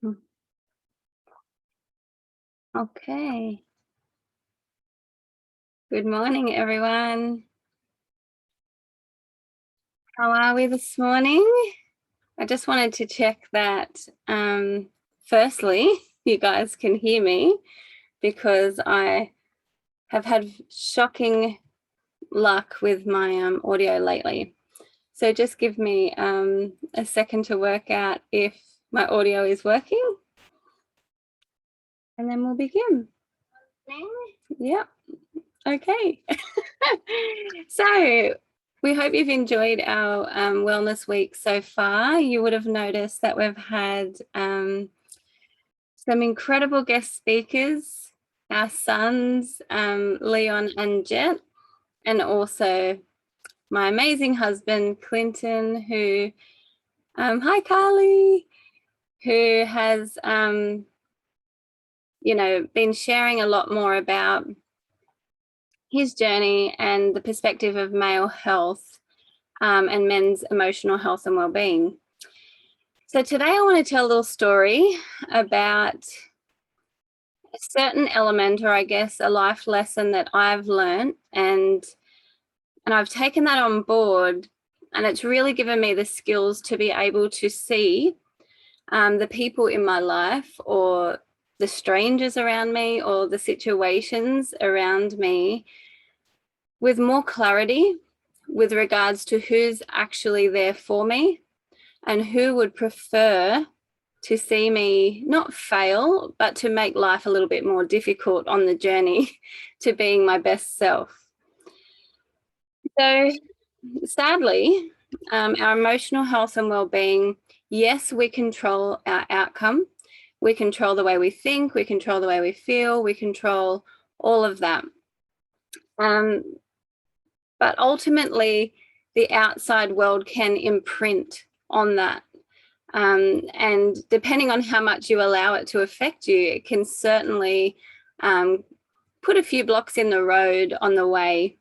Mm. Okay. Good morning, everyone. How are we this morning? I just wanted to check that, firstly, you guys can hear me because I have had shocking luck with my audio lately. So just give me a second to work out if my audio is working, and then we'll begin. Yep. Okay. So we hope you've enjoyed our wellness week so far. You would have noticed that we've had some incredible guest speakers, our sons, Leon and Jet, and also my amazing husband, Clinton, who, hi Carly, who has, been sharing a lot more about his journey and the perspective of male health and men's emotional health and well-being. So today I want to tell a little story about a certain element, or I guess a life lesson that I've learned, and I've taken that on board, and it's really given me the skills to be able to see the people in my life, or the strangers around me, or the situations around me with more clarity with regards to who's actually there for me and who would prefer to see me not fail, but to make life a little bit more difficult on the journey to being my best self. So sadly, our emotional health and well-being, yes, we control our outcome. We control the way we think, we control the way we feel, we control all of that. But ultimately, the outside world can imprint on that. And depending on how much you allow it to affect you, it can certainly put a few blocks in the road along the way.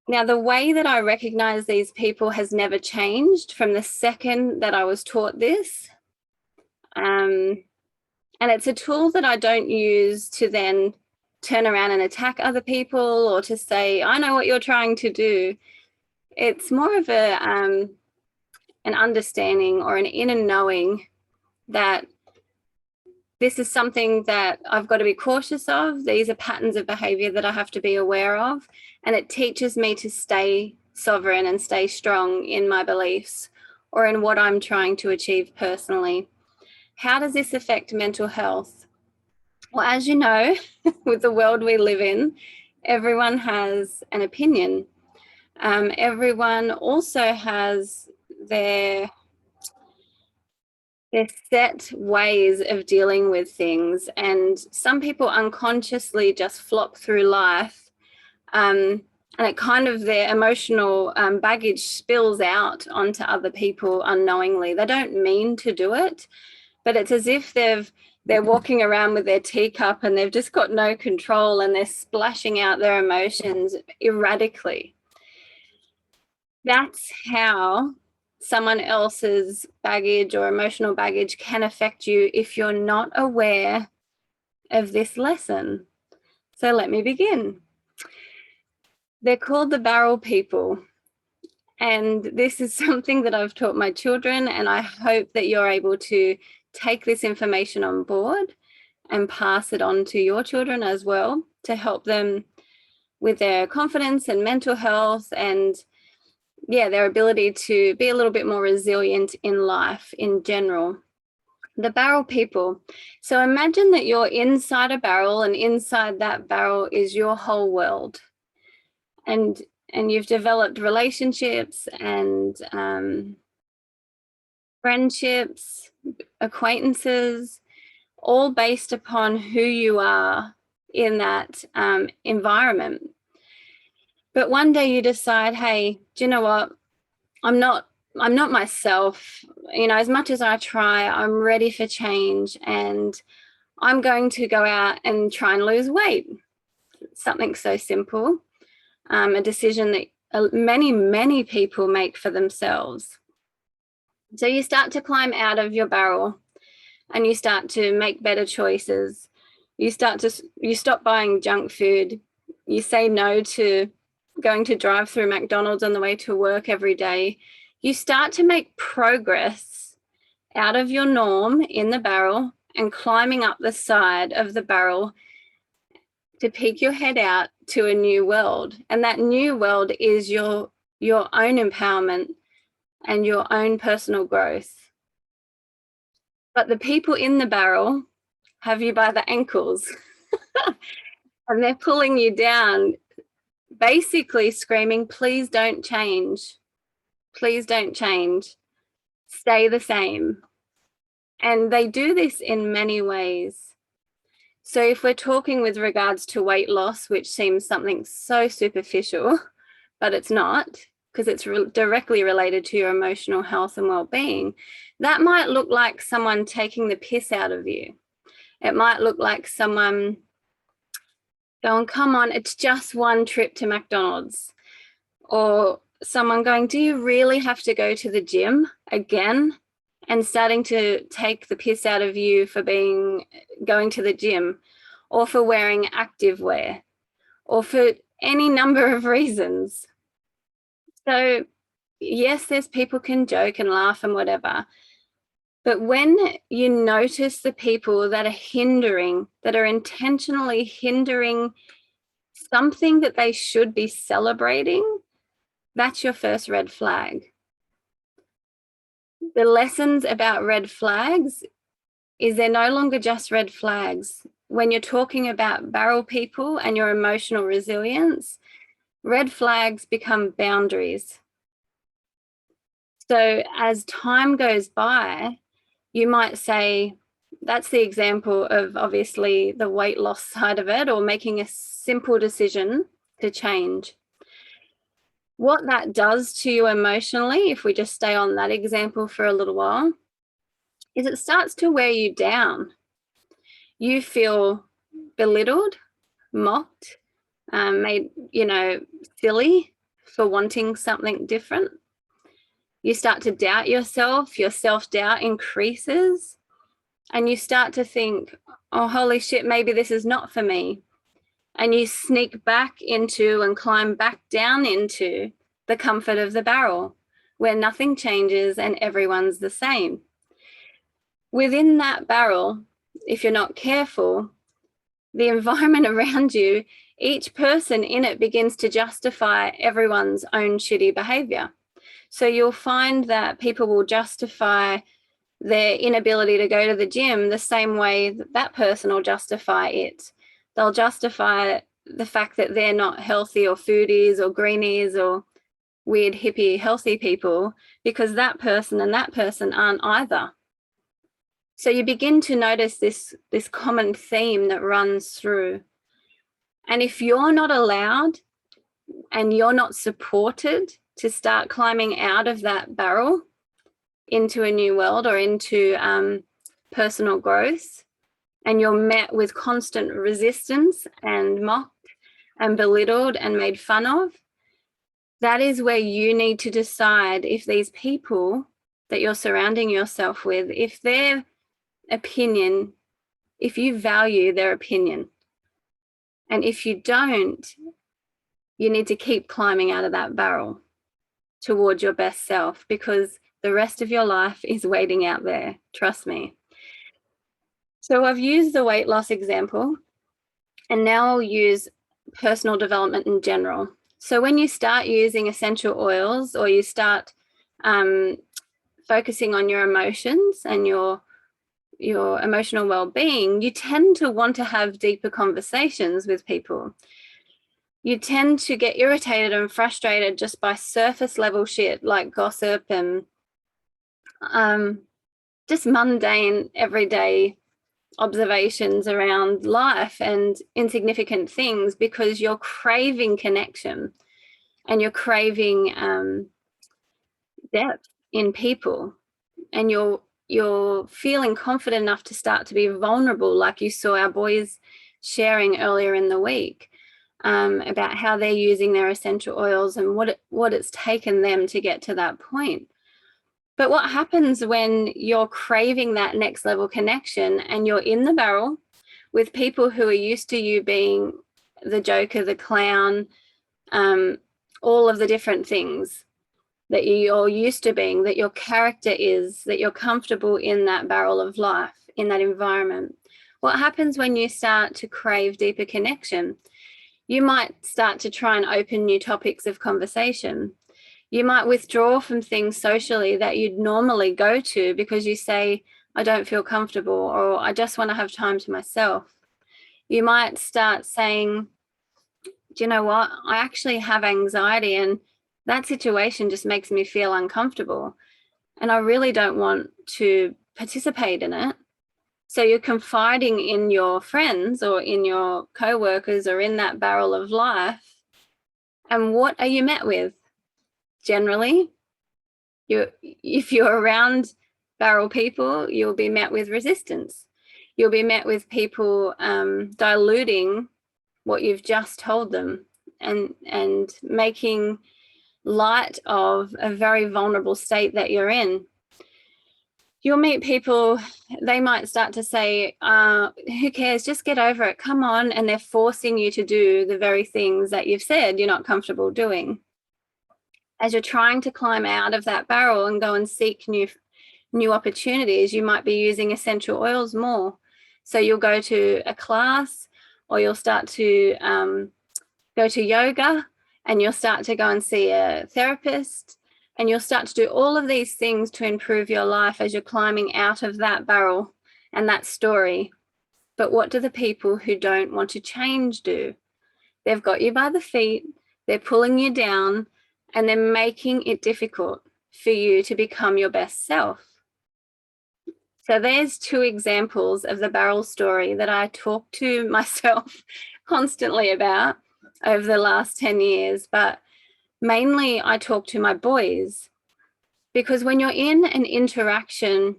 Now, the way that I recognize these people has never changed from the second that I was taught this. And it's a tool that I don't use to then turn around and attack other people or to say, I know what you're trying to do. It's more of an understanding or an inner knowing that this is something that I've got to be cautious of. These are patterns of behavior that I have to be aware of. And it teaches me to stay sovereign and stay strong in my beliefs or in what I'm trying to achieve personally. How does this affect mental health? Well, as you know, with the world we live in, everyone has an opinion. Everyone also has their set ways of dealing with things, and some people unconsciously just flop through life, and it kind of, their emotional baggage spills out onto other people unknowingly. They don't mean to do it, but it's as if they're walking around with their teacup and they've just got no control, and they're splashing out their emotions erratically. That's how someone else's baggage or emotional baggage can affect you if you're not aware of this lesson. So let me begin. They're called the barrel people. And this is something that I've taught my children, and I hope that you're able to take this information on board and pass it on to your children as well, to help them with their confidence and mental health and their ability to be a little bit more resilient in life in general. The barrel people. So imagine that you're inside a barrel, and inside that barrel is your whole world. And you've developed relationships and friendships, acquaintances, all based upon who you are in that environment. But one day you decide, hey, do you know what? I'm not myself. As much as I try, I'm ready for change, and I'm going to go out and try and lose weight. Something so simple, a decision that many people make for themselves. So you start to climb out of your barrel and you start to make better choices. You stop buying junk food. You say no to going to drive through McDonald's on the way to work every day. You start to make progress out of your norm in the barrel and climbing up the side of the barrel to peek your head out to a new world. And that new world is your own empowerment and your own personal growth. But the people in the barrel have you by the ankles and they're pulling you down, basically screaming, please don't change. Please don't change. Stay the same. And they do this in many ways. So if we're talking with regards to weight loss, which seems something so superficial, but it's not, because it's directly related to your emotional health and well-being, that might look like someone taking the piss out of you. It might look like someone going, come on, it's just one trip to McDonald's. Or someone going, do you really have to go to the gym again? And starting to take the piss out of you for going to the gym, or for wearing active wear, or for any number of reasons. So yes, there's people can joke and laugh and whatever. But when you notice the people that are intentionally hindering something that they should be celebrating, that's your first red flag. The lessons about red flags is they're no longer just red flags. When you're talking about barrel people and your emotional resilience, red flags become boundaries. So as time goes by, you might say, that's the example of obviously the weight loss side of it, or making a simple decision to change. What that does to you emotionally, if we just stay on that example for a little while, is it starts to wear you down. You feel belittled, mocked, made, silly for wanting something different. You start to doubt yourself, your self-doubt increases, and you start to think, oh, holy shit, maybe this is not for me. And you sneak back into and climb back down into the comfort of the barrel where nothing changes and everyone's the same. Within that barrel, if you're not careful, the environment around you, each person in it begins to justify everyone's own shitty behavior. So you'll find that people will justify their inability to go to the gym the same way that person will justify it. They'll justify the fact that they're not healthy or foodies or greenies or weird hippie healthy people because that person and that person aren't either. So you begin to notice this common theme that runs through. And if you're not allowed and you're not supported to start climbing out of that barrel into a new world or into personal growth, and you're met with constant resistance and mocked and belittled and made fun of, that is where you need to decide if these people that you're surrounding yourself with, if their opinion, if you value their opinion. And if you don't, you need to keep climbing out of that barrel towards your best self, because the rest of your life is waiting out there. Trust me. So I've used the weight loss example, and now I'll use personal development in general. So when you start using essential oils, or you start focusing on your emotions and your emotional well-being, you tend to want to have deeper conversations with people. You tend to get irritated and frustrated just by surface level shit like gossip and just mundane, everyday observations around life and insignificant things, because you're craving connection and you're craving depth in people, and you're feeling confident enough to start to be vulnerable, like you saw our boys sharing earlier in the week about how they're using their essential oils and what it's taken them to get to that point. But what happens when you're craving that next level connection and you're in the barrel with people who are used to you being the joker, the clown, all of the different things that you're used to being, that your character is, that you're comfortable in that barrel of life, in that environment? What happens when you start to crave deeper connection? You might start to try and open new topics of conversation. You might withdraw from things socially that you'd normally go to because you say, I don't feel comfortable, or I just want to have time to myself. You might start saying, do you know what? I actually have anxiety and that situation just makes me feel uncomfortable and I really don't want to participate in it. So you're confiding in your friends or in your co-workers or in that barrel of life. And what are you met with? Generally, if you're around barrel people, you'll be met with resistance. You'll be met with people diluting what you've just told them and making light of a very vulnerable state that you're in. You'll meet people, they might start to say, who cares, just get over it, come on, and they're forcing you to do the very things that you've said you're not comfortable doing. As you're trying to climb out of that barrel and go and seek new opportunities, you might be using essential oils more. So you'll go to a class or you'll start to go to yoga and you'll start to go and see a therapist and you'll start to do all of these things to improve your life as you're climbing out of that barrel and that story. But what do the people who don't want to change do? They've got you by the feet, they're pulling you down, and they're making it difficult for you to become your best self. So there's two examples of the barrel story that I talk to myself constantly about over the last 10 years, but mainly I talk to my boys, because when you're in an interaction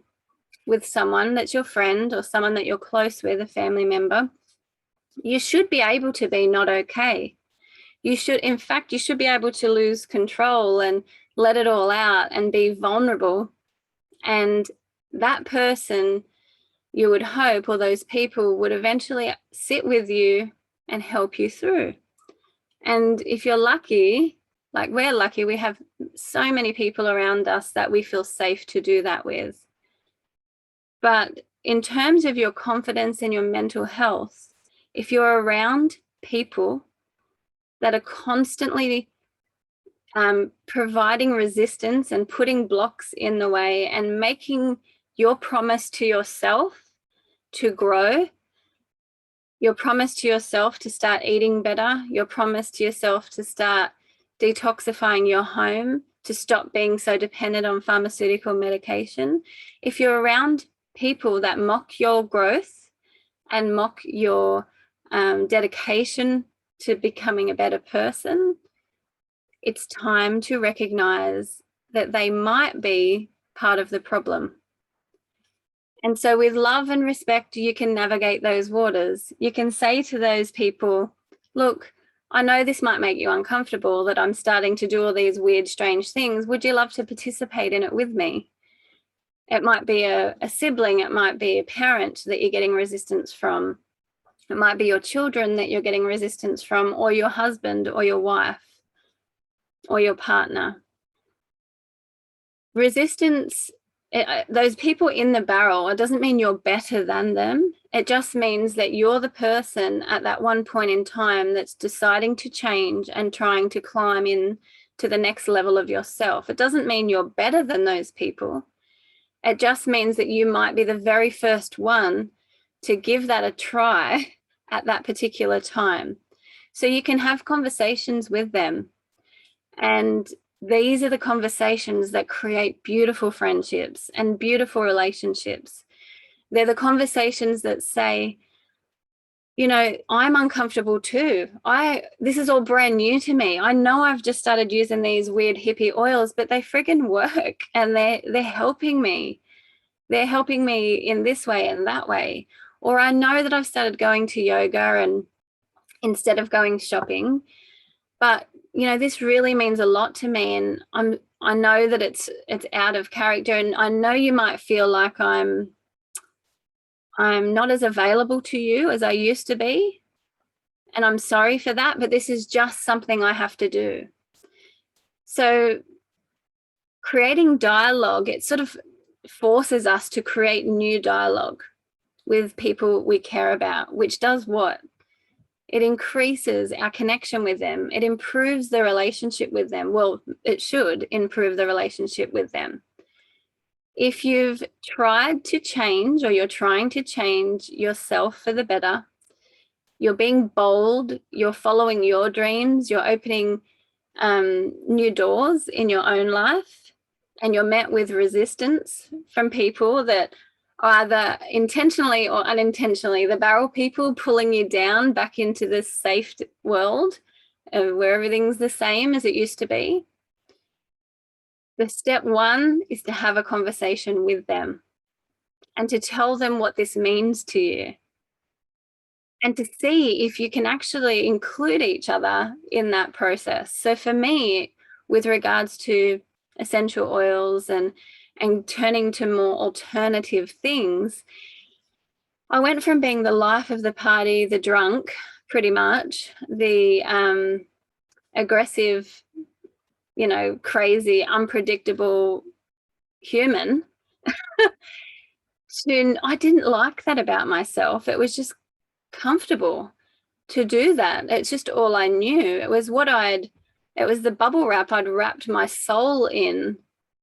with someone that's your friend or someone that you're close with, a family member, you should be able to be not okay. You should be able to lose control and let it all out and be vulnerable. And that person, you would hope, or those people would eventually sit with you and help you through. And if you're lucky, like we're lucky, we have so many people around us that we feel safe to do that with. But in terms of your confidence and your mental health, if you're around people that are constantly providing resistance and putting blocks in the way and making your promise to yourself to grow, your promise to yourself to start eating better, your promise to yourself to start detoxifying your home, to stop being so dependent on pharmaceutical medication. If you're around people that mock your growth and mock your dedication to becoming a better person, it's time to recognize that they might be part of the problem. And so with love and respect, you can navigate those waters. You can say to those people, look, I know this might make you uncomfortable that I'm starting to do all these weird, strange things. Would you love to participate in it with me? It might be a sibling, it might be a parent that you're getting resistance from. It might be your children that you're getting resistance from, or your husband or your wife or your partner. Resistance, those people in the barrel, it doesn't mean you're better than them. It just means that you're the person at that one point in time that's deciding to change and trying to climb in to the next level of yourself. It doesn't mean you're better than those people. It just means that you might be the very first one to give that a try at that particular time. So you can have conversations with them. And these are the conversations that create beautiful friendships and beautiful relationships. They're the conversations that say, you know, I'm uncomfortable too. This is all brand new to me. I know I've just started using these weird hippie oils, but they friggin' work and they're helping me. They're helping me in this way and that way. Or I know that I've started going to yoga and instead of going shopping, but you know, this really means a lot to me and I know that it's out of character, and I know you might feel like I'm not as available to you as I used to be, and I'm sorry for that, but this is just something I have to do. So creating dialogue, it sort of forces us to create new dialogue with people we care about, which does what? It increases our connection with them. It improves the relationship with them. Well, it should improve the relationship with them. If you've tried to change, or you're trying to change yourself for the better, you're being bold, you're following your dreams, you're opening new doors in your own life, and you're met with resistance from people that are either intentionally or unintentionally the barrel people, pulling you down back into this safe world where everything's the same as it used to be. The step one is to have a conversation with them and to tell them what this means to you, and to see if you can actually include each other in that process. So for me, with regards to essential oils and turning to more alternative things, I went from being the life of the party, the drunk, pretty much, the aggressive, crazy, unpredictable human, to I didn't like that about myself. It was just comfortable to do that. It's just all I knew. It was the bubble wrap I'd wrapped my soul in.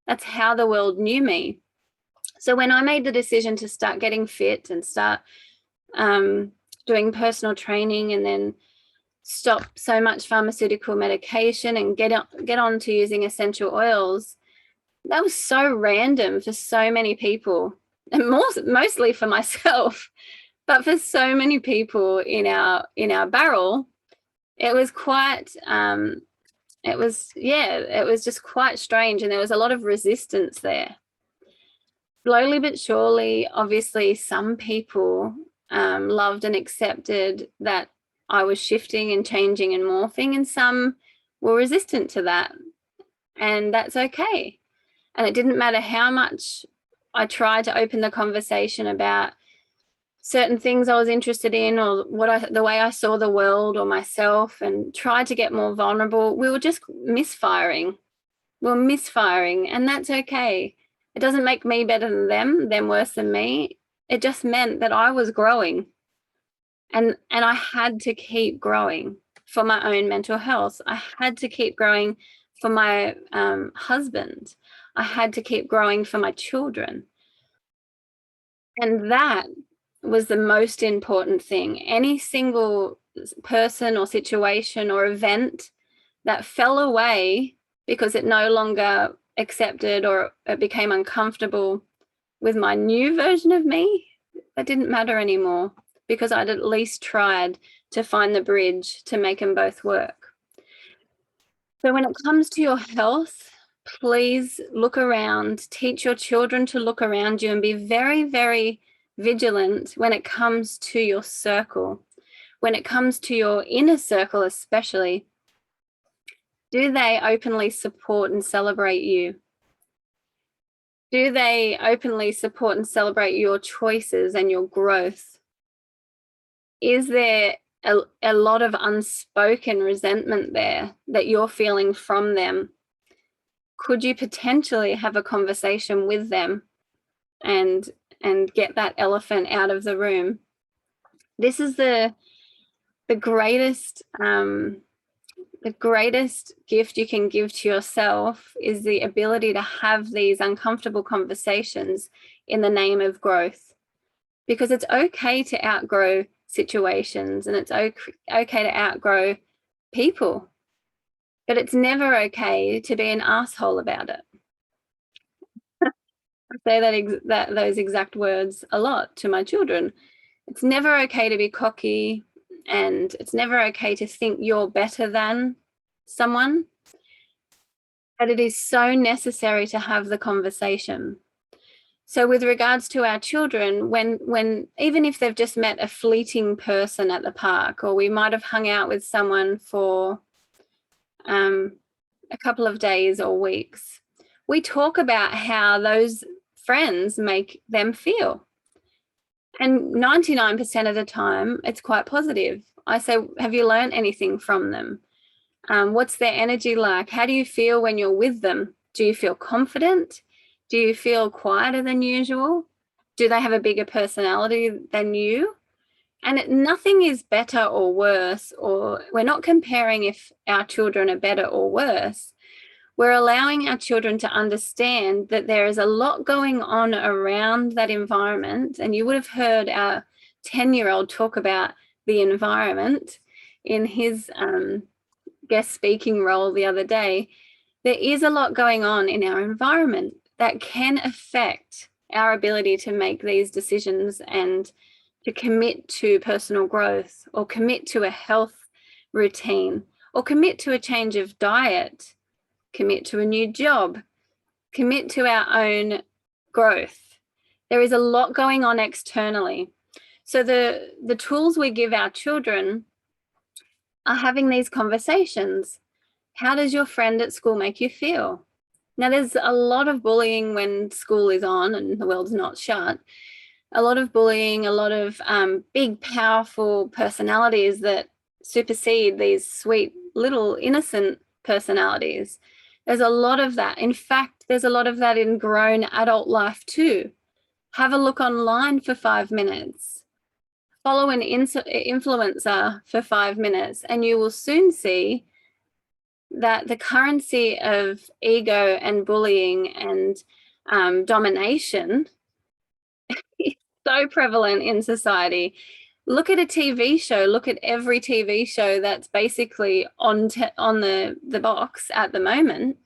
That's how the world knew me. So when I made the decision to start getting fit and start doing personal training, and then stop so much pharmaceutical medication and get on to using essential oils, that was so random for so many people, and mostly for myself. But for so many people in our barrel, it was quite it was just quite strange, and there was a lot of resistance there. Slowly but surely, obviously, some people loved and accepted that I was shifting and changing and morphing, and some were resistant to that, and that's okay. And it didn't matter how much I tried to open the conversation about certain things I was interested in, or the way I saw the world or myself, and tried to get more vulnerable. We were just misfiring. And that's okay. It doesn't make me better than them worse than me. It just meant that I was growing, and I had to keep growing for my own mental health. I had to keep growing for my husband. I had to keep growing for my children. And that was the most important thing. Any single person or situation or event that fell away because it no longer accepted, or it became uncomfortable with my new version of me, that didn't matter anymore, because I'd at least tried to find the bridge to make them both work. So when it comes to your health, please look around, teach your children to look around you, and be very, very vigilant when it comes to your circle. When it comes to your inner circle especially, do they openly support and celebrate you? Do they openly support and celebrate your choices and your growth? Is there a lot of unspoken resentment there that you're feeling from them? Could you potentially have a conversation with them and get that elephant out of the room? This is the greatest gift you can give to yourself, is the ability to have these uncomfortable conversations in the name of growth. Because it's okay to outgrow situations, and it's okay to outgrow people, but it's never okay to be an asshole about it. I say those exact words a lot to my children. It's never okay to be cocky, and it's never okay to think you're better than someone. But it is so necessary to have the conversation. So with regards to our children, when even if they've just met a fleeting person at the park, or we might have hung out with someone for a couple of days or weeks, we talk about how those friends make them feel. And 99% of the time, it's quite positive. I say, have you learned anything from them? What's their energy like? How do you feel when you're with them? Do you feel confident? Do you feel quieter than usual? Do they have a bigger personality than you? And nothing is better or worse, or we're not comparing if our children are better or worse. We're allowing our children to understand that there is a lot going on around that environment. And you would have heard our 10-year-old talk about the environment in his guest speaking role the other day. There is a lot going on in our environment that can affect our ability to make these decisions and to commit to personal growth, or commit to a health routine, or commit to a change of diet, commit to a new job, commit to our own growth. There is a lot going on externally. So the tools we give our children are having these conversations. How does your friend at school make you feel? Now, there's a lot of bullying when school is on and the world's not shut. A lot of bullying, a lot of big, powerful personalities that supersede these sweet, little, innocent personalities. There's a lot of that. In fact, there's a lot of that in grown adult life too. Have a look online for 5 minutes. Follow an influencer for 5 minutes, and you will soon see that the currency of ego and bullying and domination is so prevalent in society. Look at a TV show. Look at every TV show that's basically on the box at the moment.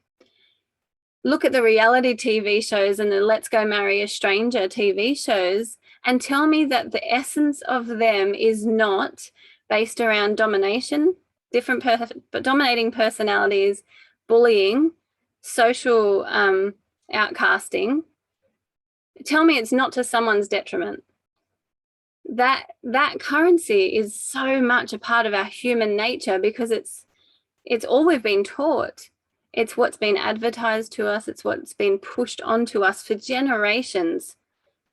Look at the reality TV shows and the Let's Go Marry a Stranger TV shows, and tell me that the essence of them is not based around domination, but dominating personalities, bullying, social outcasting. Tell me it's not to someone's detriment. That currency is so much a part of our human nature because it's all we've been taught. It's what's been advertised to us. It's what's been pushed onto us for generations,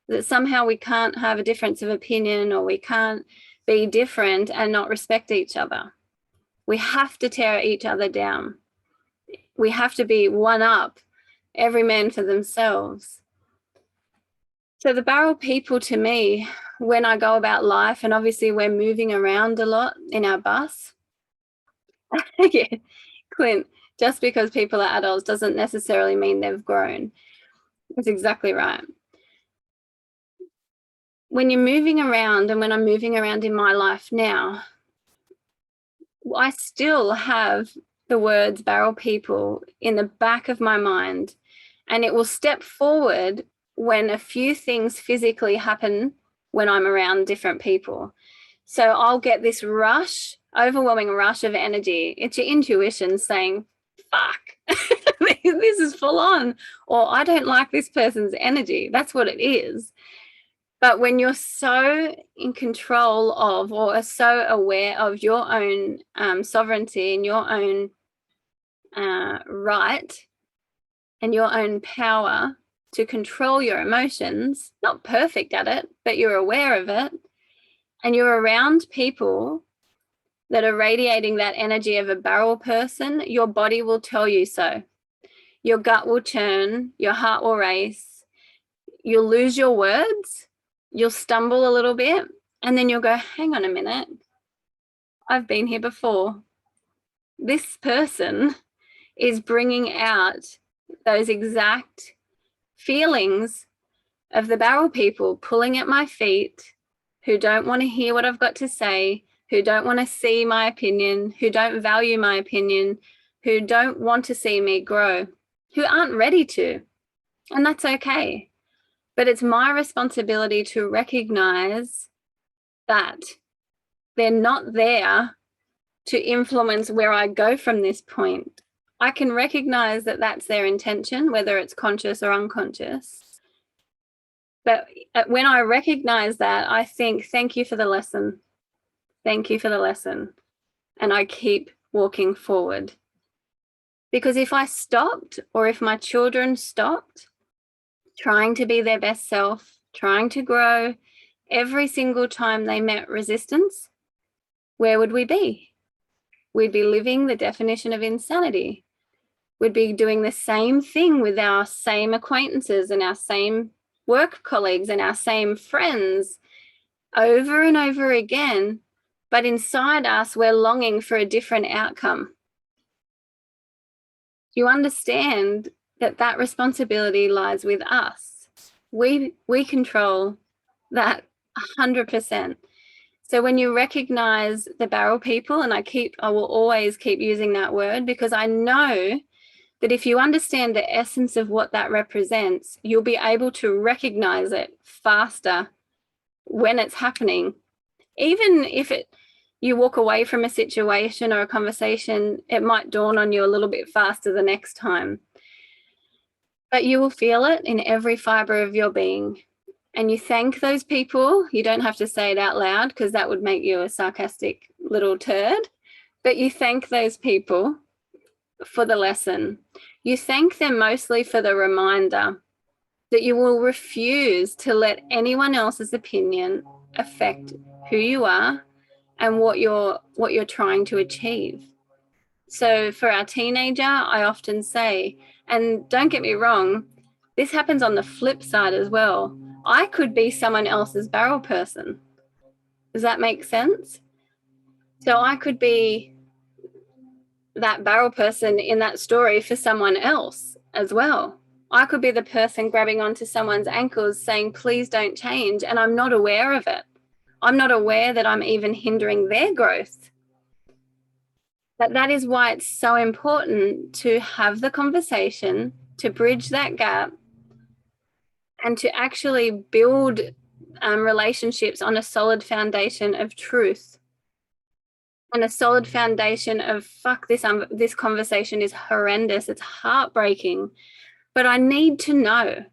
that somehow we can't have a difference of opinion, or we can't be different and not respect each other. We have to tear each other down. We have to be one up, every man for themselves. So the barrel people, to me, when I go about life, and obviously we're moving around a lot in our bus. Yeah, Clint, just because people are adults doesn't necessarily mean they've grown. That's exactly right. When you're moving around, and when I'm moving around in my life now, I still have the words barrel people in the back of my mind, and it will step forward when a few things physically happen when I'm around different people. So I'll get this rush, overwhelming rush of energy. It's your intuition saying, fuck, this is full on, or I don't like this person's energy. That's what it is. But when you're so in control of, or are so aware of your own sovereignty and your own right and your own power to control your emotions, not perfect at it, but you're aware of it, and you're around people that are radiating that energy of a barrel person, your body will tell you so. Your gut will churn, your heart will race, you'll lose your words, you'll stumble a little bit, and then you'll go, hang on a minute, I've been here before. This person is bringing out those exact feelings of the barrel people pulling at my feet, who don't want to hear what I've got to say, who don't want to see my opinion, who don't value my opinion, who don't want to see me grow, who aren't ready to. And that's okay. But it's my responsibility to recognize that they're not there to influence where I go from this point. I can recognize that that's their intention, whether it's conscious or unconscious. But when I recognize that, I think, thank you for the lesson. Thank you for the lesson. And I keep walking forward. Because if I stopped, or if my children stopped trying to be their best self, trying to grow, every single time they met resistance, where would we be? We'd be living the definition of insanity. We'd be doing the same thing with our same acquaintances and our same work colleagues and our same friends over and over again. But inside us, we're longing for a different outcome. You understand that that responsibility lies with us. We control that 100%. So when you recognize the barrel people, and I will always keep using that word, because I know that if you understand the essence of what that represents, you'll be able to recognize it faster when it's happening. Even if you walk away from a situation or a conversation, it might dawn on you a little bit faster the next time. But you will feel it in every fiber of your being. And you thank those people. You don't have to say it out loud, because that would make you a sarcastic little turd. But you thank those people for the lesson. You thank them mostly for the reminder that you will refuse to let anyone else's opinion affect who you are and what you're trying to achieve. So for our teenager, I often say, and don't get me wrong, this happens on the flip side as well. I could be someone else's barrel person. Does that make sense? So I could be that barrel person in that story for someone else as well. I could be the person grabbing onto someone's ankles saying, please don't change, and I'm not aware of it. I'm not aware that I'm even hindering their growth. But that is why it's so important to have the conversation, to bridge that gap, and to actually build relationships on a solid foundation of truth and a solid foundation of, fuck, this conversation is horrendous, it's heartbreaking, but I need to know.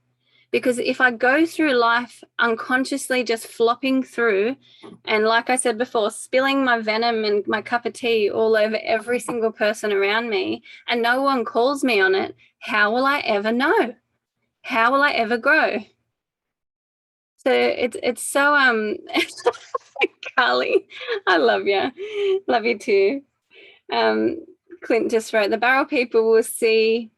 Because if I go through life unconsciously just flopping through, and like I said before, spilling my venom and my cup of tea all over every single person around me, and no one calls me on it, how will I ever know? How will I ever grow? So it's so Carly, I love you too. Clint just wrote, the barrel people will see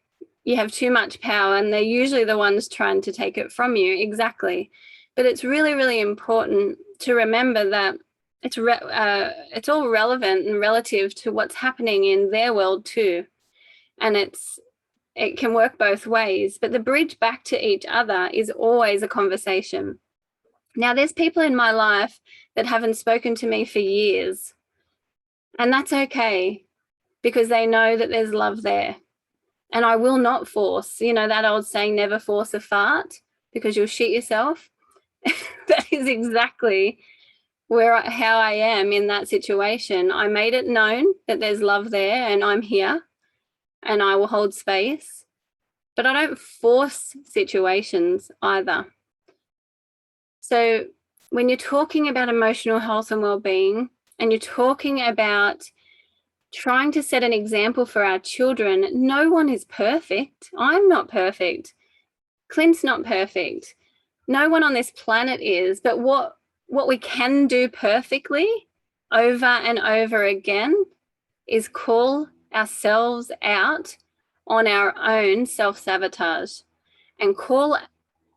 you have too much power, and they're usually the ones trying to take it from you. Exactly. But it's really, really important to remember that it's all relevant and relative to what's happening in their world too. And it can work both ways, but the bridge back to each other is always a conversation. Now, there's people in my life that haven't spoken to me for years, and that's okay, because they know that there's love there. And I will not force, that old saying, never force a fart because you'll shit yourself. That is exactly how I am in that situation. I made it known that there's love there, and I'm here and I will hold space, but I don't force situations either. So when you're talking about emotional health and well-being, and you're talking about trying to set an example for our children, no one is perfect. I'm not perfect. Clint's not perfect. No one on this planet is. But what we can do perfectly over and over again is call ourselves out on our own self-sabotage, and call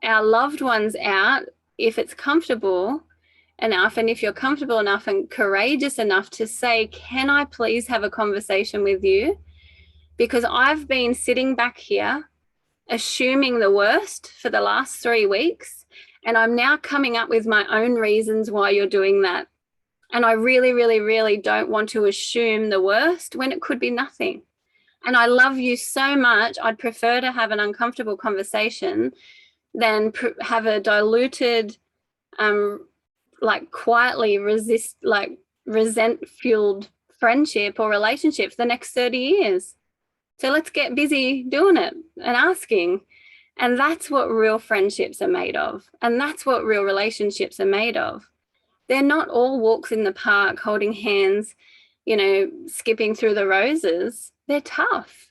our loved ones out if it's comfortable enough, and if you're comfortable enough and courageous enough to say, can I please have a conversation with you? Because I've been sitting back here assuming the worst for the last 3 weeks, and I'm now coming up with my own reasons why you're doing that. And I really, really, really don't want to assume the worst when it could be nothing. And I love you so much. I'd prefer to have an uncomfortable conversation than have a diluted, quietly resent-fueled friendship or relationship for the next 30 years. So let's get busy doing it and asking. And that's what real friendships are made of. And that's what real relationships are made of. They're not all walks in the park, holding hands, skipping through the roses. They're tough.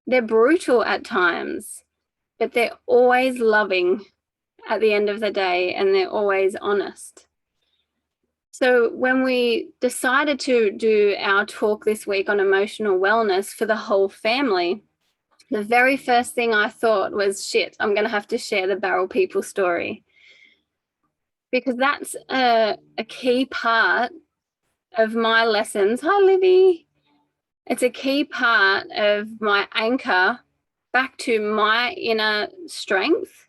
They're brutal at times, but they're always loving at the end of the day, and they're always honest. So when we decided to do our talk this week on emotional wellness for the whole family, the very first thing I thought was, shit, I'm going to have to share the barrel people story. Because that's a key part of my lessons. Hi, Libby. It's a key part of my anchor back to my inner strength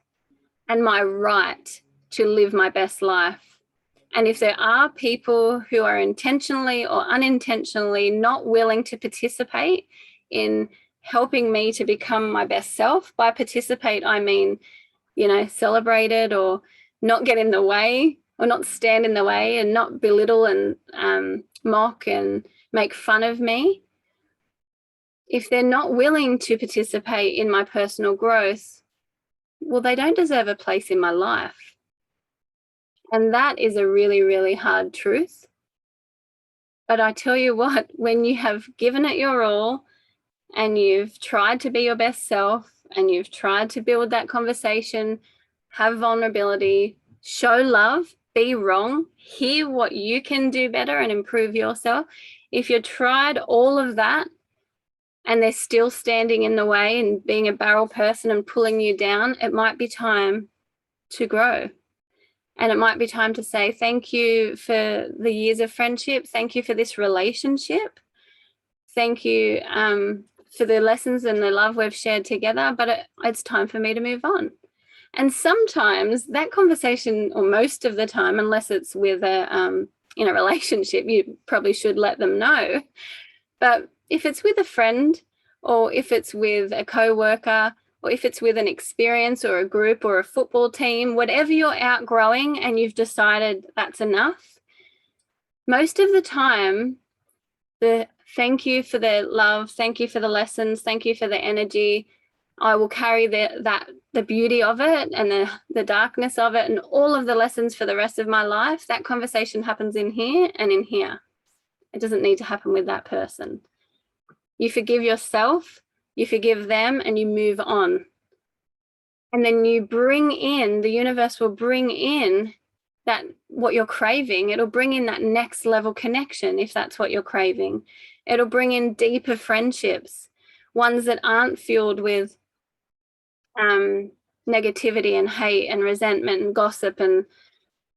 and my right to live my best life. And if there are people who are intentionally or unintentionally not willing to participate in helping me to become my best self, by participate, I mean, celebrate it or not get in the way or not stand in the way and not belittle and mock and make fun of me. If they're not willing to participate in my personal growth, well, they don't deserve a place in my life. And that is a really, really hard truth. But I tell you what, when you have given it your all and you've tried to be your best self and you've tried to build that conversation, have vulnerability, show love, be wrong, hear what you can do better and improve yourself. If you tried all of that and they're still standing in the way and being a barrel person and pulling you down, it might be time to grow. And it might be time to say, thank you for the years of friendship. Thank you for this relationship. Thank you for the lessons and the love we've shared together, but it's time for me to move on. And sometimes that conversation, or most of the time, unless it's with in a relationship, you probably should let them know. But if it's with a friend, or if it's with a co-worker, or if it's with an experience or a group or a football team, whatever you're outgrowing and you've decided that's enough, most of the time, the thank you for the love, thank you for the lessons, thank you for the energy, I will carry the beauty of it and the darkness of it and all of the lessons for the rest of my life. That conversation happens in here and in here. It doesn't need to happen with that person. You forgive yourself, you forgive them, and you move on. And then you bring in, the universe will bring in that what you're craving. It'll bring in that next level connection if that's what you're craving. It'll bring in deeper friendships, ones that aren't fueled with negativity and hate and resentment and gossip and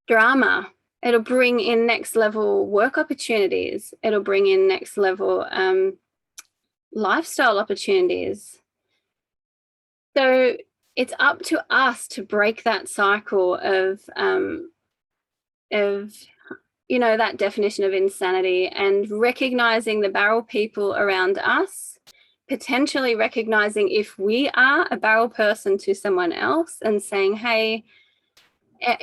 drama. It'll bring in next level work opportunities. It'll bring in next level lifestyle opportunities. So it's up to us to break that cycle of that definition of insanity and recognizing the barrel people around us, potentially recognizing if we are a barrel person to someone else and saying, hey, I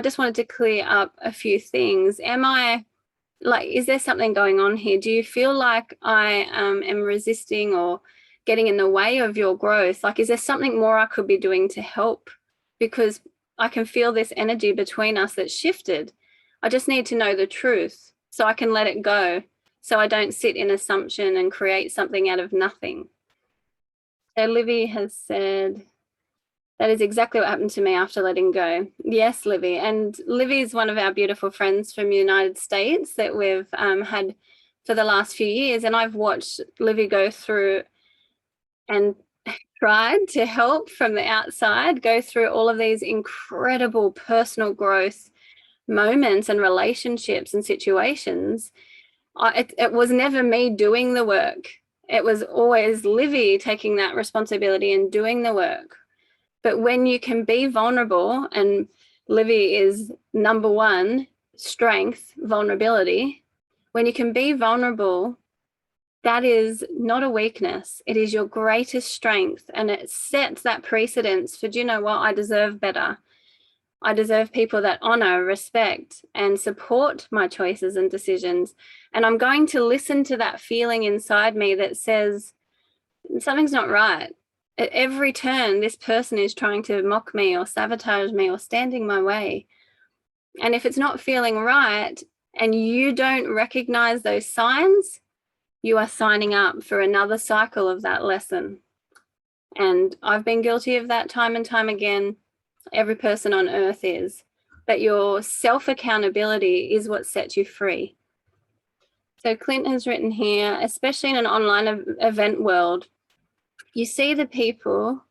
just wanted to clear up a few things. Is there something going on here? Do you feel like I am resisting or getting in the way of your growth? Like, is there something more I could be doing to help? Because I can feel this energy between us that's shifted. I just need to know the truth so I can let it go, so I don't sit in assumption and create something out of nothing. So Livy has said, that is exactly what happened to me after letting go. Yes, Livy. And Livy is one of our beautiful friends from the United States that we've had for the last few years. And I've watched Livy go through and tried to help from the outside, go through all of these incredible personal growth moments and relationships and situations. It was never me doing the work. It was always Livy taking that responsibility and doing the work. But when you can be vulnerable, and Livy is number one, strength, vulnerability. When you can be vulnerable, that is not a weakness. It is your greatest strength. And it sets that precedence for, do you know what? I deserve better. I deserve people that honor, respect, and support my choices and decisions. And I'm going to listen to that feeling inside me that says, something's not right. At every turn, this person is trying to mock me or sabotage me or stand in my way. And if it's not feeling right and you don't recognize those signs, you are signing up for another cycle of that lesson. And I've been guilty of that time and time again. Every person on earth is. But your self-accountability is what sets you free. So Clint has written here, especially in an online event world, you see the people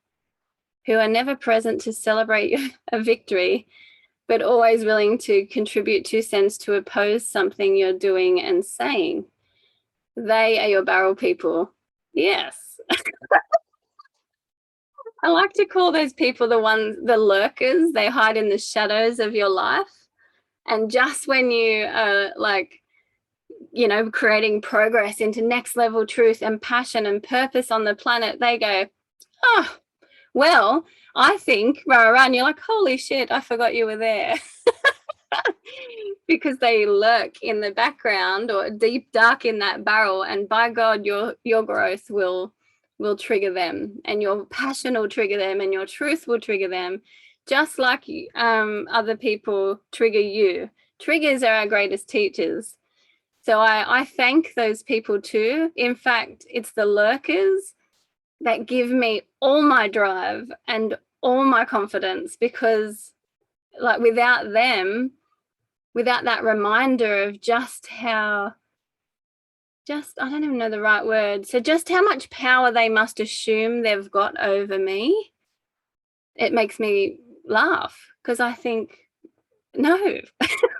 who are never present to celebrate a victory, but always willing to contribute 2 cents to oppose something you're doing and saying. They are your barrel people. Yes. I like to call those people the lurkers. They hide in the shadows of your life. And just when you are creating progress into next level truth and passion and purpose on the planet, they go, oh, well, I think, rah, rah, and you're like, holy shit, I forgot you were there. Because they lurk in the background or deep dark in that barrel, and by God, your growth will trigger them, and your passion will trigger them, and your truth will trigger them, just like other people trigger you. Triggers are our greatest teachers. So I thank those people too. In fact, it's the lurkers that give me all my drive and all my confidence, because like without them, without that reminder of I don't even know the right word. So just how much power they must assume they've got over me, it makes me laugh, because I think, no,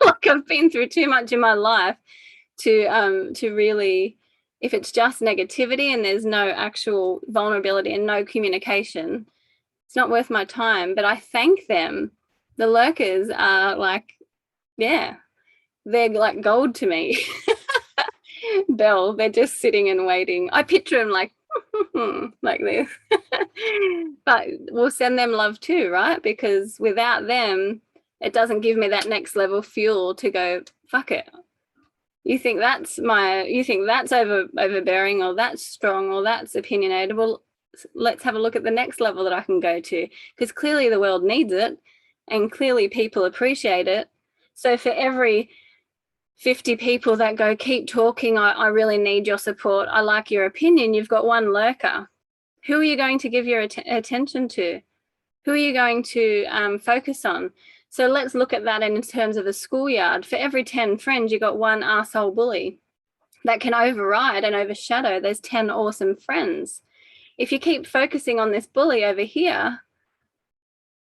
like I've been through too much in my life to really, if it's just negativity and there's no actual vulnerability and no communication, it's not worth my time. But I thank them. The lurkers are like, yeah, they're like gold to me. Bell, they're just sitting and waiting. I picture them like like this. But we'll send them love too, right? Because without them, it doesn't give me that next level fuel to go, fuck it. You think that's overbearing, or that's strong, or that's opinionated. Well, let's have a look at the next level that I can go to, because clearly the world needs it, and clearly people appreciate it. So for every 50 people that go, keep talking, I really need your support, I like your opinion, you've got one lurker. Who are you going to give your attention to? Who are you going to focus on? So let's look at that in terms of a schoolyard. For every 10 friends, you got one asshole bully that can override and overshadow those 10 awesome friends. If you keep focusing on this bully over here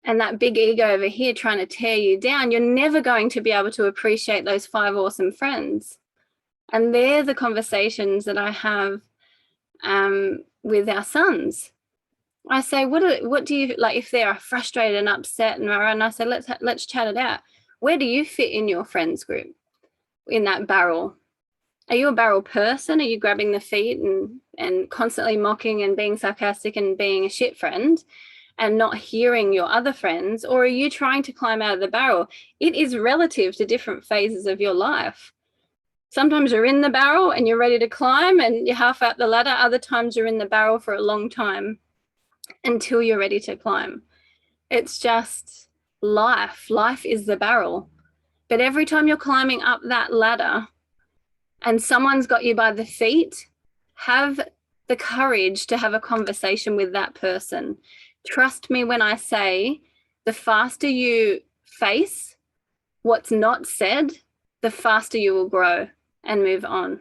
and that big ego over here trying to tear you down, you're never going to be able to appreciate those 5 awesome friends. And they're the conversations that I have with our sons. I say, what do you like if they're frustrated and upset, and I say, let's chat it out. Where do you fit in your friends group, in that barrel? Are you a barrel person? Are you grabbing the feet and constantly mocking and being sarcastic and being a shit friend and not hearing your other friends? Or are you trying to climb out of the barrel? It is relative to different phases of your life. Sometimes you're in the barrel and you're ready to climb and you're half out the ladder. Other times you're in the barrel for a long time until you're ready to climb. It's just life. Life is the barrel. But every time you're climbing up that ladder and someone's got you by the feet, have the courage to have a conversation with that person. Trust me when I say, the faster you face what's not said, the faster you will grow and move on.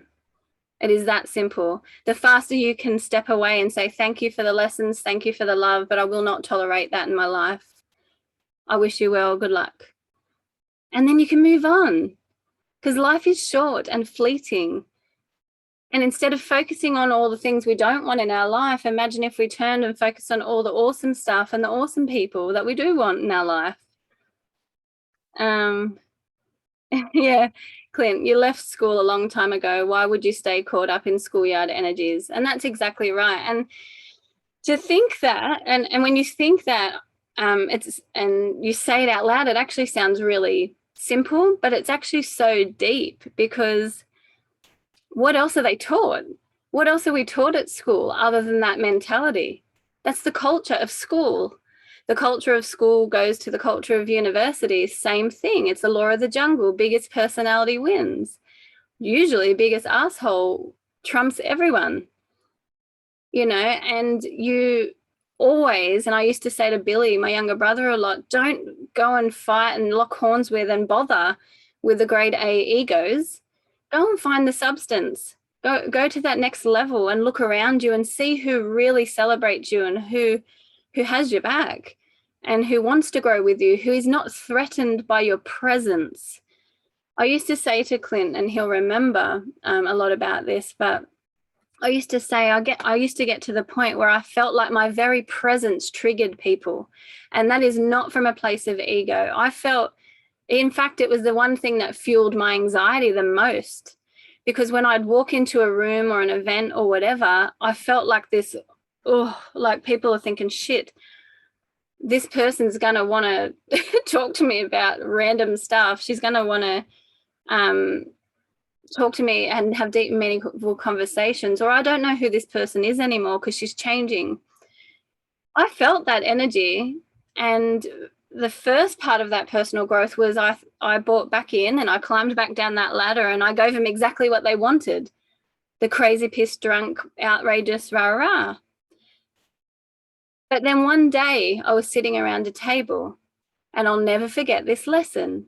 It is that simple. The faster you can step away and say, thank you for the lessons, thank you for the love, but I will not tolerate that in my life. I wish you well, good luck. And then you can move on, because life is short and fleeting. And instead of focusing on all the things we don't want in our life, imagine if we turned and focused on all the awesome stuff and the awesome people that we do want in our life. Yeah, Clint, you left school a long time ago. Why would you stay caught up in schoolyard energies? And that's exactly right. And to think that, and when you think that, and you say it out loud, it actually sounds really simple, but it's actually so deep, because what else are they taught? What else are we taught at school other than that mentality? That's the culture of school. The culture of school goes to the culture of university. Same thing. It's the law of the jungle. Biggest personality wins. Usually biggest asshole trumps everyone, and you always, and I used to say to Billy, my younger brother, a lot, don't go and fight and lock horns with and bother with the grade A egos. Go and find the substance. Go to that next level and look around you and see who really celebrates you and who has your back and who wants to grow with you, who is not threatened by your presence. I used to say to Clint, and he'll remember a lot about this, but I used to say I used to get to the point where I felt like my very presence triggered people. And that is not from a place of ego. I felt, in fact, it was the one thing that fueled my anxiety the most. Because when I'd walk into a room or an event or whatever, I felt like this, like people are thinking, shit, this person's going to want to talk to me about random stuff. She's going to want to talk to me and have deep, meaningful conversations, or I don't know who this person is anymore because she's changing. I felt that energy, and the first part of that personal growth was I bought back in and I climbed back down that ladder and I gave them exactly what they wanted, the crazy, pissed, drunk, outrageous, rah-rah. But then one day I was sitting around a table, and I'll never forget this lesson.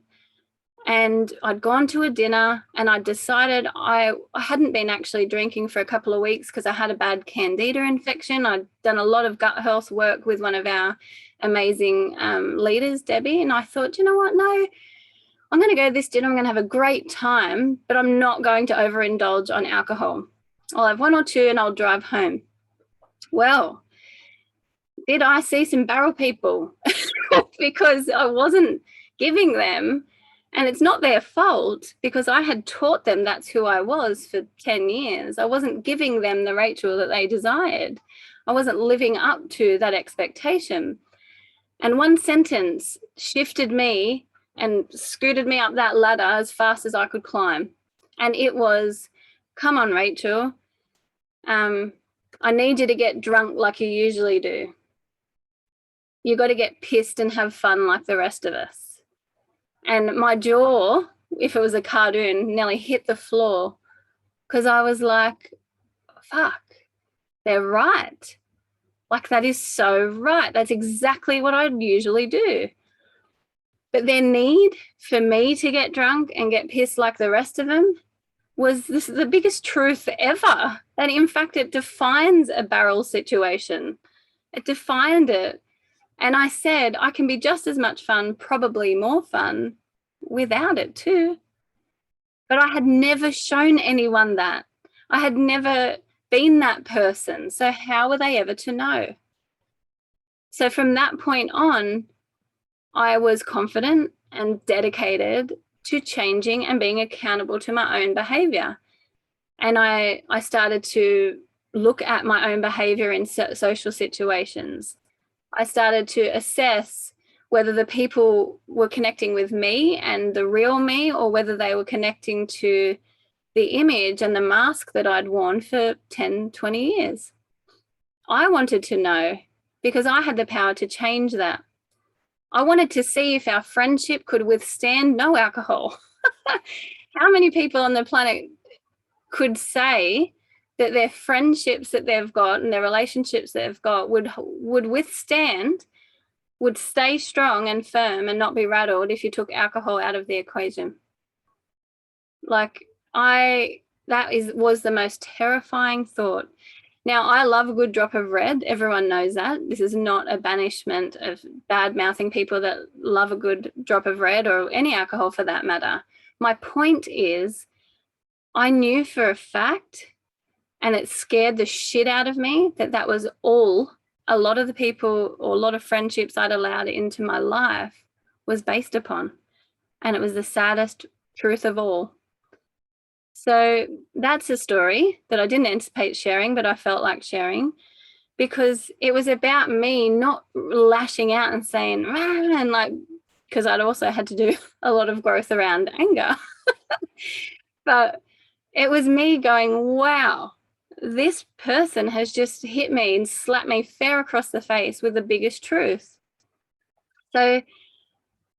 And I'd gone to a dinner and I decided I hadn't been actually drinking for a couple of weeks because I had a bad candida infection. I'd done a lot of gut health work with one of our amazing leaders, Debbie. And I thought, you know what? No, I'm going to go to this dinner. I'm going to have a great time, but I'm not going to overindulge on alcohol. I'll have one or two and I'll drive home. Well, did I see some barrel people? Because I wasn't giving them. And it's not their fault because I had taught them that's who I was for 10 years. I wasn't giving them the Rachel that they desired. I wasn't living up to that expectation. And one sentence shifted me and scooted me up that ladder as fast as I could climb. And it was, come on, Rachel. I need you to get drunk like you usually do. You got to get pissed and have fun like the rest of us. And my jaw, if it was a cartoon, nearly hit the floor because I was like, fuck, they're right. Like, that is so right. That's exactly what I'd usually do. But their need for me to get drunk and get pissed like the rest of them was the biggest truth ever. And in fact, it defines a barrel situation. It defined it. And I said, I can be just as much fun, probably more fun, without it too. But I had never shown anyone that. I had never been that person. So how were they ever to know? So from that point on, I was confident and dedicated to changing and being accountable to my own behavior. And I started to look at my own behavior in social situations. I started to assess whether the people were connecting with me and the real me, or whether they were connecting to the image and the mask that I'd worn for 10, 20 years. I wanted to know because I had the power to change that. I wanted to see if our friendship could withstand no alcohol. How many people on the planet could say that their friendships that they've got and their relationships that they've got would withstand, would stay strong and firm and not be rattled if you took alcohol out of the equation? Like, was the most terrifying thought. Now, I love a good drop of red. Everyone knows that. This is not a banishment of bad-mouthing people that love a good drop of red, or any alcohol for that matter. My point is, I knew for a fact, and it scared the shit out of me, that was all a lot of the people or a lot of friendships I'd allowed into my life was based upon. And it was the saddest truth of all. So that's a story that I didn't anticipate sharing, but I felt like sharing, because it was about me not lashing out and saying, rah, and like, because I'd also had to do a lot of growth around anger. But it was me going, wow, this person has just hit me and slapped me fair across the face with the biggest truth. So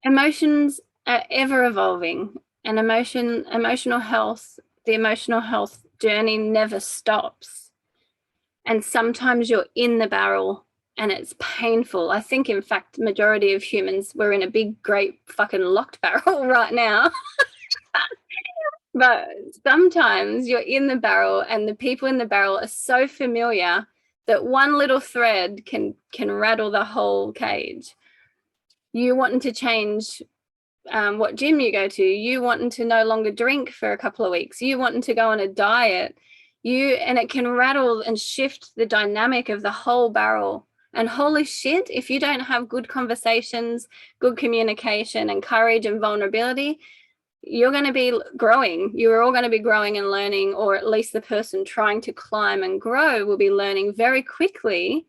emotions are ever evolving, and emotional health, the emotional health journey never stops. And sometimes you're in the barrel and it's painful. I think, in fact, majority of humans, we're in a big, great fucking locked barrel right now. But sometimes you're in the barrel and the people in the barrel are so familiar that one little thread can rattle the whole cage. You wanting to change what gym you go to, you wanting to no longer drink for a couple of weeks, you wanting to go on a diet, and it can rattle and shift the dynamic of the whole barrel. And holy shit, if you don't have good conversations, good communication and courage and vulnerability, you're going to be growing. You're all going to be growing and learning, or at least the person trying to climb and grow will be learning very quickly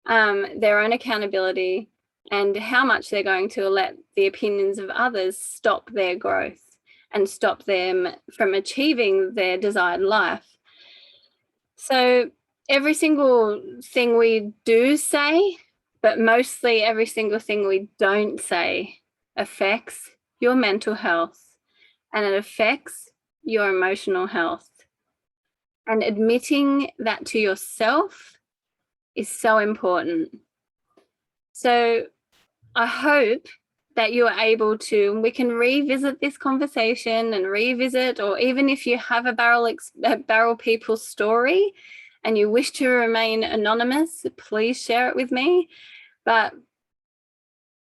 their own accountability and how much they're going to let the opinions of others stop their growth and stop them from achieving their desired life. So every single thing we do say, but mostly every single thing we don't say, affects your mental health and it affects your emotional health. And admitting that to yourself is so important. So I hope that you are able to, we can revisit this conversation and revisit, or even if you have a barrel people story and you wish to remain anonymous, please share it with me. But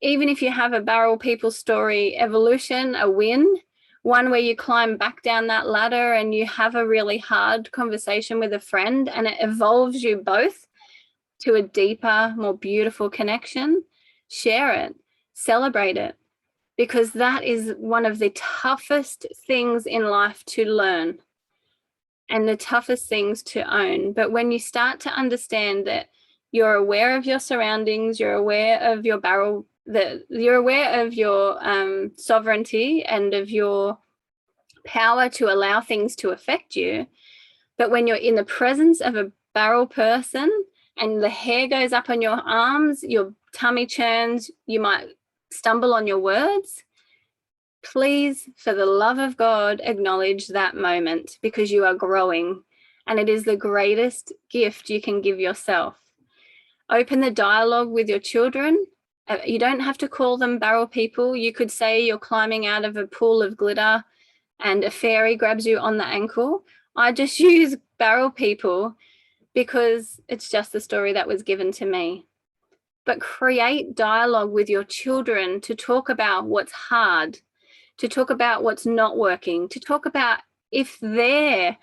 even if you have a barrel people story evolution, a win, one where you climb back down that ladder and you have a really hard conversation with a friend and it evolves you both to a deeper, more beautiful connection, share it, celebrate it, because that is one of the toughest things in life to learn and the toughest things to own. But when you start to understand that you're aware of your surroundings, you're aware of your barrel, that you're aware of your sovereignty and of your power to allow things to affect you. But when you're in the presence of a barrel person and the hair goes up on your arms, your tummy churns, you might stumble on your words, please, for the love of God, acknowledge that moment, because you are growing and it is the greatest gift you can give yourself. Open the dialogue with your children. You don't have to call them barrel people. You could say you're climbing out of a pool of glitter and a fairy grabs you on the ankle. I just use barrel people because it's just the story that was given to me. But create dialogue with your children to talk about what's hard, to talk about what's not working, to talk about if they're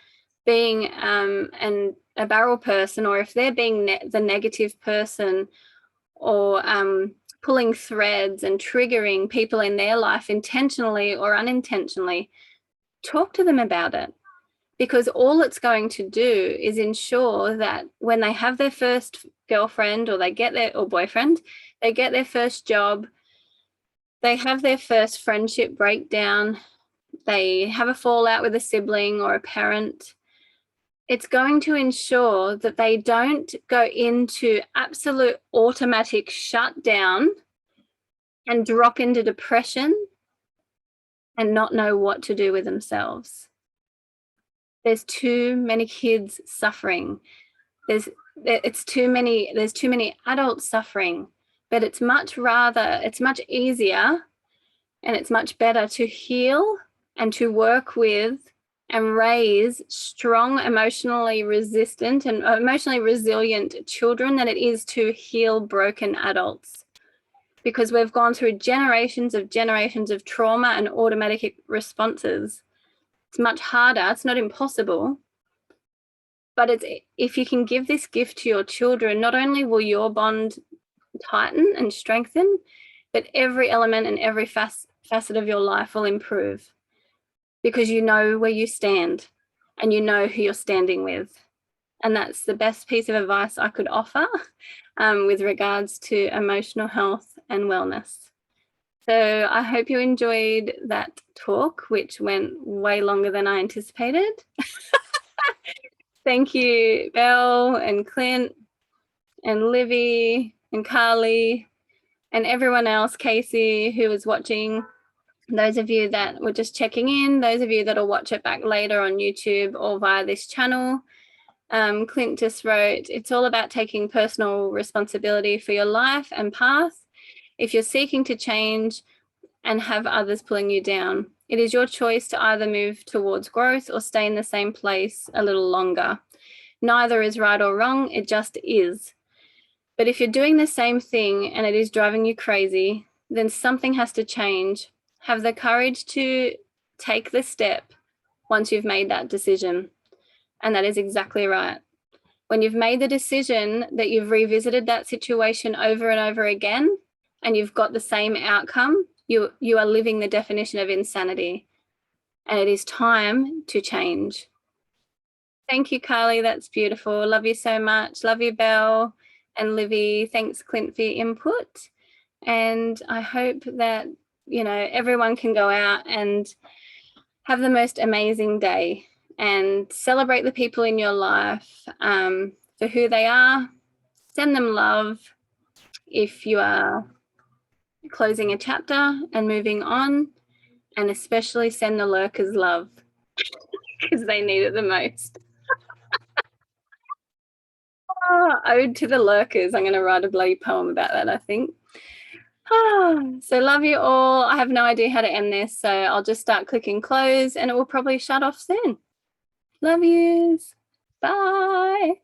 being a barrel person, or if they're being the negative person, or pulling threads and triggering people in their life intentionally or unintentionally. Talk to them about it, because all it's going to do is ensure that when they have their first girlfriend or boyfriend, they get their first job, they have their first friendship breakdown, they have a fallout with a sibling or a parent, it's going to ensure that they don't go into absolute automatic shutdown and drop into depression and not know what to do with themselves. There's too many kids suffering. There's too many adults suffering, but it's much easier and it's much better to heal and to work with and raise strong, emotionally resistant and emotionally resilient children than it is to heal broken adults. Because we've gone through generations of trauma and automatic responses. It's much harder. It's not impossible. But if you can give this gift to your children, not only will your bond tighten and strengthen, but every element and every facet of your life will improve, because you know where you stand and you know who you're standing with. And that's the best piece of advice I could offer with regards to emotional health and wellness. So I hope you enjoyed that talk, which went way longer than I anticipated. Thank you, Belle and Clint and Livy and Carly and everyone else, Casey, who was watching. Those of you that were just checking in, those of you that'll watch it back later on YouTube or via this channel, Clint just wrote, it's all about taking personal responsibility for your life and path. If you're seeking to change and have others pulling you down, it is your choice to either move towards growth or stay in the same place a little longer. Neither is right or wrong, it just is. But if you're doing the same thing and it is driving you crazy, then something has to change. Have the courage to take the step once you've made that decision. And that is exactly right. When you've made the decision that you've revisited that situation over and over again and you've got the same outcome, you are living the definition of insanity. And it is time to change. Thank you, Carly. That's beautiful. Love you so much. Love you, Belle and Livy. Thanks, Clint, for your input. And I hope that, everyone can go out and have the most amazing day and celebrate the people in your life for who they are. Send them love if you are closing a chapter and moving on, and especially send the lurkers love because they need it the most. Ode to the lurkers. I'm going to write a bloody poem about that, I think. So love you all. I have no idea how to end this, so I'll just start clicking close and it will probably shut off soon. Love yous. Bye.